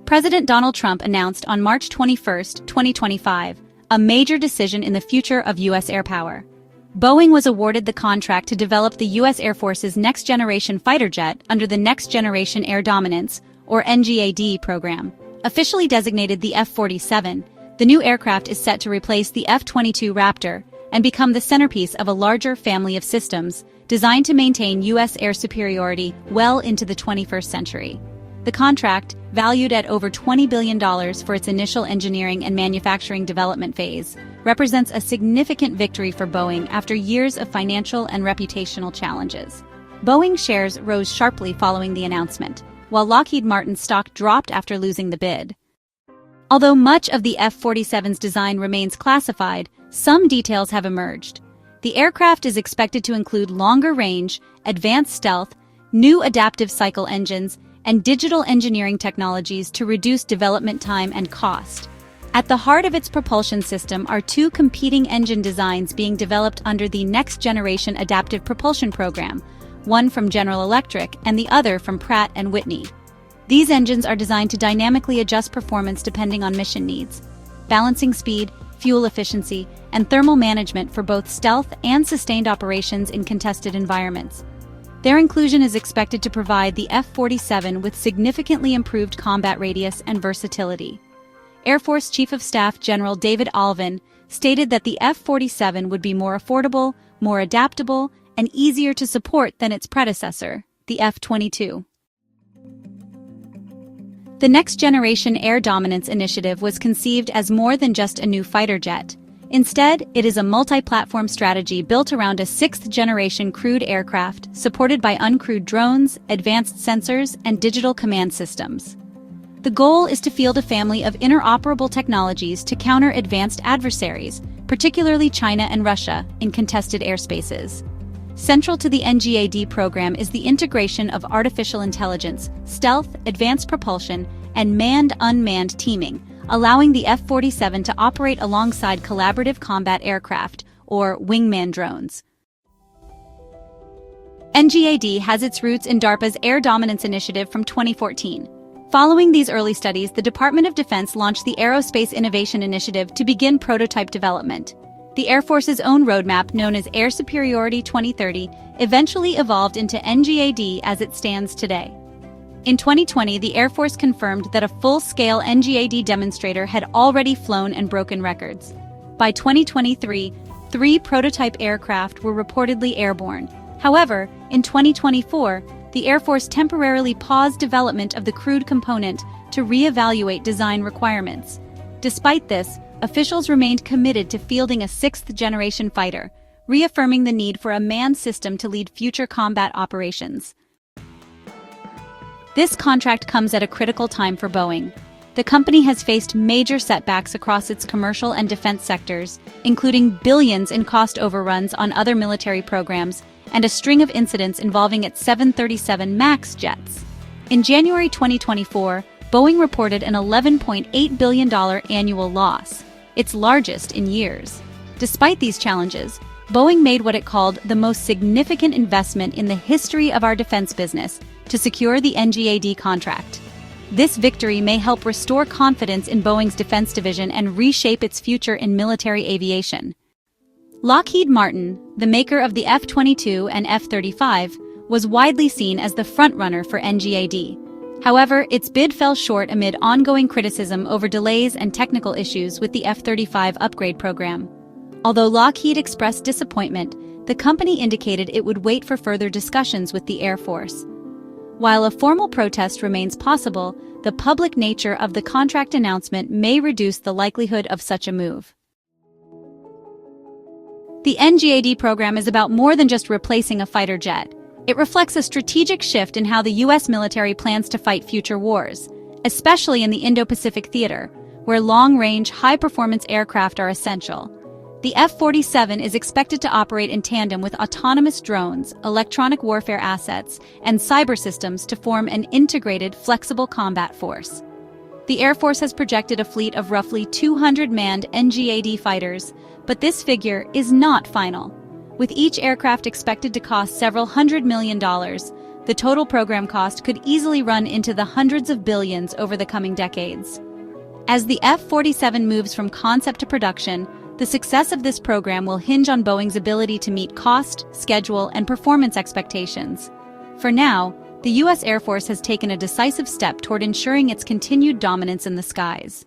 President Donald Trump announced on March 21, 2025, a major decision in the future of U.S. air power. Boeing was awarded the contract to develop the U.S. Air Force's next-generation fighter jet under the Next Generation Air Dominance, or NGAD, program. Officially designated the F-47, the new aircraft is set to replace the F-22 Raptor and become the centerpiece of a larger family of systems designed to maintain U.S. air superiority well into the 21st century. The contract, valued at over $20 billion for its initial engineering and manufacturing development phase, represents a significant victory for Boeing after years of financial and reputational challenges. Boeing shares rose sharply following the announcement, while Lockheed Martin's stock dropped after losing the bid. Although much of the F-47's design remains classified, some details have emerged. The aircraft is expected to include longer range, advanced stealth, new adaptive cycle engines, and digital engineering technologies to reduce development time and cost. At the heart of its propulsion system are two competing engine designs being developed under the Next Generation Adaptive Propulsion Program, one from General Electric and the other from Pratt Whitney. These engines are designed to dynamically adjust performance depending on mission needs, balancing speed, fuel efficiency, and thermal management for both stealth and sustained operations in contested environments. Their inclusion is expected to provide the F-47 with significantly improved combat radius and versatility. Air Force Chief of Staff General David Alvin stated that the F-47 would be more affordable, more adaptable, and easier to support than its predecessor, the F-22. The Next Generation Air Dominance initiative was conceived as more than just a new fighter jet. Instead, it is a multi-platform strategy built around a sixth-generation crewed aircraft supported by uncrewed drones, advanced sensors, and digital command systems. The goal is to field a family of interoperable technologies to counter advanced adversaries, particularly China and Russia, in contested airspaces. Central to the NGAD program is the integration of artificial intelligence, stealth, advanced propulsion, and manned-unmanned teaming, allowing the F-47 to operate alongside collaborative combat aircraft, or wingman drones. NGAD has its roots in DARPA's Air Dominance Initiative from 2014. Following these early studies, the Department of Defense launched the Aerospace Innovation Initiative to begin prototype development. The Air Force's own roadmap, known as Air Superiority 2030, eventually evolved into NGAD as it stands today. In 2020, the Air Force confirmed that a full-scale NGAD demonstrator had already flown and broken records. By 2023, 3 prototype aircraft were reportedly airborne. However, in 2024, the Air Force temporarily paused development of the crewed component to re-evaluate design requirements. Despite this, officials remained committed to fielding a sixth-generation fighter, reaffirming the need for a manned system to lead future combat operations. This contract comes at a critical time for Boeing. The company has faced major setbacks across its commercial and defense sectors, including billions in cost overruns on other military programs and a string of incidents involving its 737 MAX jets. In January 2024, Boeing reported an $11.8 billion annual loss, its largest in years. Despite these challenges, Boeing made what it called the most significant investment in the history of our defense business to secure the NGAD contract. This victory may help restore confidence in Boeing's defense division and reshape its future in military aviation. Lockheed Martin, the maker of the F-22 and F-35, was widely seen as the frontrunner for NGAD. However, its bid fell short amid ongoing criticism over delays and technical issues with the F-35 upgrade program. Although Lockheed expressed disappointment, the company indicated it would wait for further discussions with the Air Force. While a formal protest remains possible, the public nature of the contract announcement may reduce the likelihood of such a move. The NGAD program is about more than just replacing a fighter jet. It reflects a strategic shift in how the U.S. military plans to fight future wars, especially in the Indo-Pacific theater, where long-range, high-performance aircraft are essential. The F-47 is expected to operate in tandem with autonomous drones, electronic warfare assets, and cyber systems to form an integrated, flexible combat force. The Air Force has projected a fleet of roughly 200 manned NGAD fighters, but this figure is not final. With each aircraft expected to cost several $100 million, The total program cost could easily run into the hundreds of billions over the coming decades. As the F-47 moves from concept to production, the success of this program will hinge on Boeing's ability to meet cost, schedule, and performance expectations. For now, the U.S. Air Force has taken a decisive step toward ensuring its continued dominance in the skies.